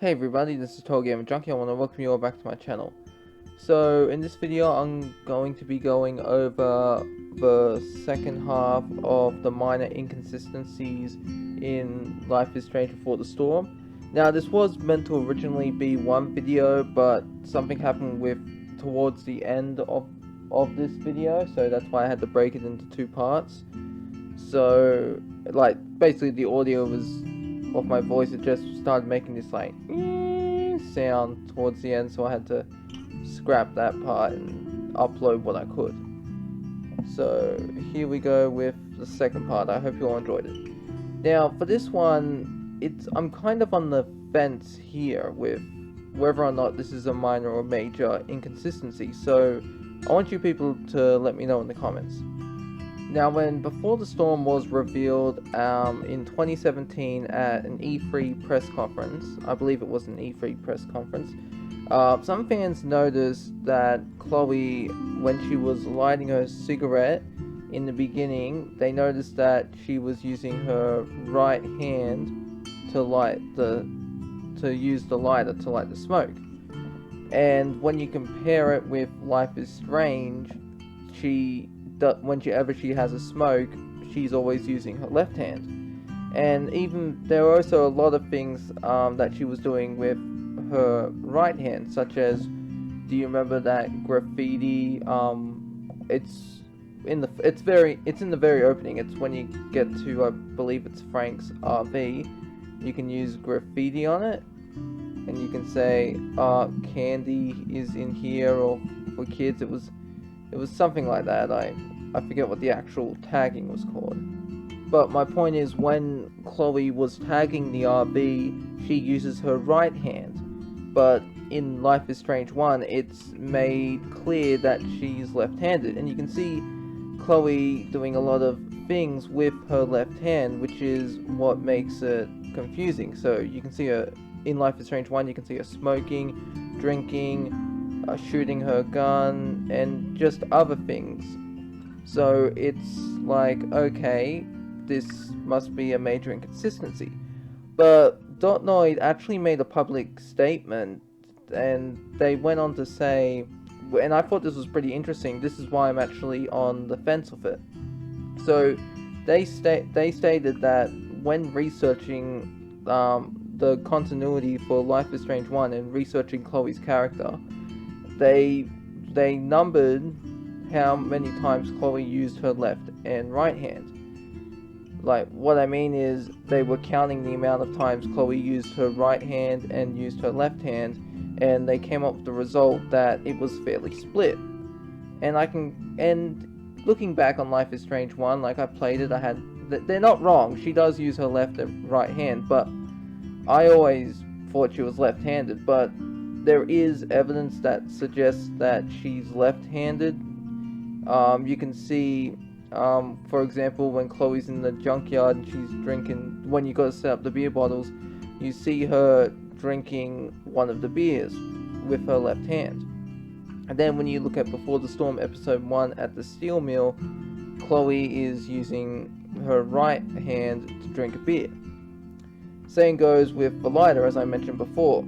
Hey everybody, this is TotalGamerJunkie. I want to welcome you all back to my channel. So, in this video, I'm going to be going over the second half of the minor inconsistencies in Life is Strange Before the Storm. Now, this was meant to originally be one video, but something happened towards the end of this video, so that's why I had to break it into two parts. So, basically the audio of my voice, it just started making this sound towards the end, so I had to scrap that part and upload what I could. So here we go with the second part. I hope you all enjoyed it. Now for this one, I'm kind of on the fence here with whether or not this is a minor or major inconsistency, so I want you people to let me know in the comments. Now, when Before the Storm was revealed in 2017 at an E3 press conference, I believe it was an E3 press conference, some fans noticed that Chloe, when she was lighting her cigarette in the beginning, they noticed that she was using her right hand to use the lighter to light the smoke. And when you compare it with Life is Strange, whenever she has a smoke, she's always using her left hand. And even there are also a lot of things that she was doing with her right hand, such as, do you remember that graffiti? It's in the very opening. It's when you get to, I believe it's Frank's RV. You can use graffiti on it, and you can say, "Candy is in here," or for kids, it was something like that. I forget what the actual tagging was called. But my point is, when Chloe was tagging the RV, she uses her right hand. But in Life is Strange 1, it's made clear that she's left-handed. And you can see Chloe doing a lot of things with her left hand, which is what makes it confusing. So you can see her, in Life is Strange 1, you can see her smoking, drinking, shooting her gun, and just other things. So it's like, okay, this must be a major inconsistency. But Dotnoid actually made a public statement, and they went on to say, and I thought this was pretty interesting, this is why I'm actually on the fence with it. So they stated that when researching the continuity for Life is Strange 1 and researching Chloe's character, they numbered how many times Chloe used her left and right hand. Like, what I mean is, they were counting the amount of times Chloe used her right hand and used her left hand, and they came up with the result that it was fairly split. And looking back on Life is Strange 1, like, I played it, they're not wrong, she does use her left and right hand, but I always thought she was left-handed, but there is evidence that suggests that she's left-handed. You can see, for example, when Chloe's in the junkyard and she's drinking, when you go to set up the beer bottles, you see her drinking one of the beers with her left hand. And then when you look at Before the Storm episode 1 at the steel mill, Chloe is using her right hand to drink a beer. Same goes with the lighter, as I mentioned before.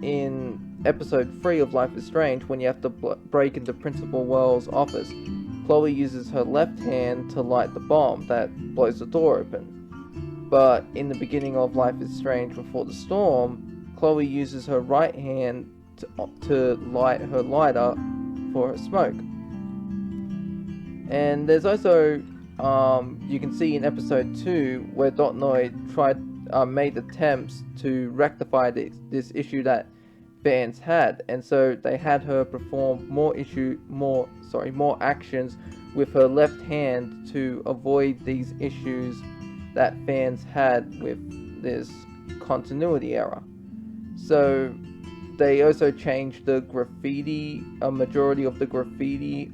In episode 3 of Life is Strange, when you have to break into Principal Wells' office, Chloe uses her left hand to light the bomb that blows the door open. But in the beginning of Life is Strange Before the Storm, Chloe uses her right hand to light her lighter for her smoke. And there's also, you can see in episode 2, where Dotnoid made attempts to rectify this issue that fans had, and so they had her perform more actions with her left hand to avoid these issues that fans had with this continuity error. So they also changed the graffiti, a majority of the graffiti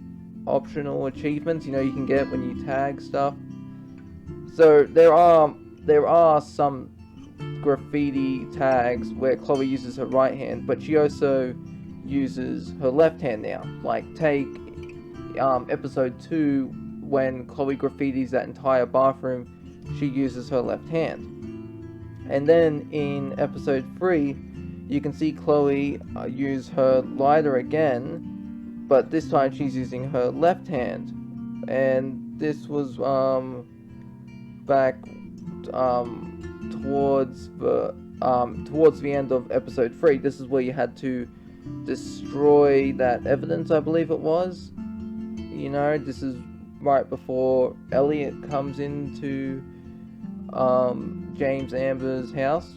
optional achievements, you can get when you tag stuff. So there are some graffiti tags where Chloe uses her right hand, but she also uses her left hand now. Like, take episode 2, when Chloe graffitis that entire bathroom, she uses her left hand. And then in episode 3, you can see Chloe use her lighter again, but this time she's using her left hand. And this was back towards the end of episode 3. This is where you had to destroy that evidence, I believe it was. You know, this is right before Elliot comes into James Amber's house.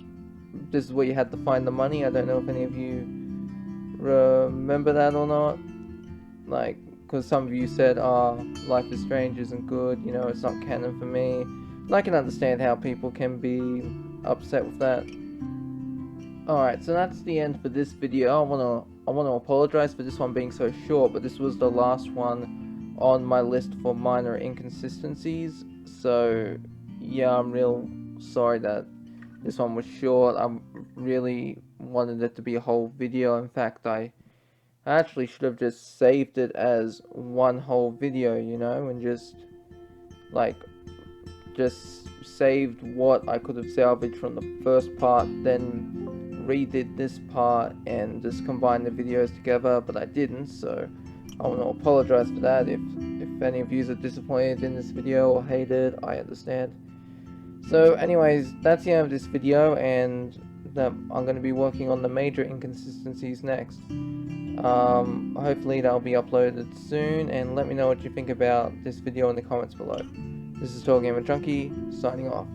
This is where you had to find the money. I don't know if any of you remember that or not. Like, because some of you said, Life is Strange isn't good, you know, it's not canon for me. And I can understand how people can be upset with that. Alright, so that's the end for this video. I wanna apologize for this one being so short, but this was the last one on my list for minor inconsistencies. So yeah, I'm real sorry that this one was short. I really wanted it to be a whole video. In fact, I actually should have just saved it as one whole video, you know, and just saved what I could have salvaged from the first part, then redid this part and just combined the videos together, but I didn't, so I want to apologize for that. If any of you are disappointed in this video or hate it, I understand. So anyways, that's the end of this video, and I'm going to be working on the major inconsistencies next. Hopefully that'll be uploaded soon, and let me know what you think about this video in the comments below. This is TotalGamerJunkie, signing off.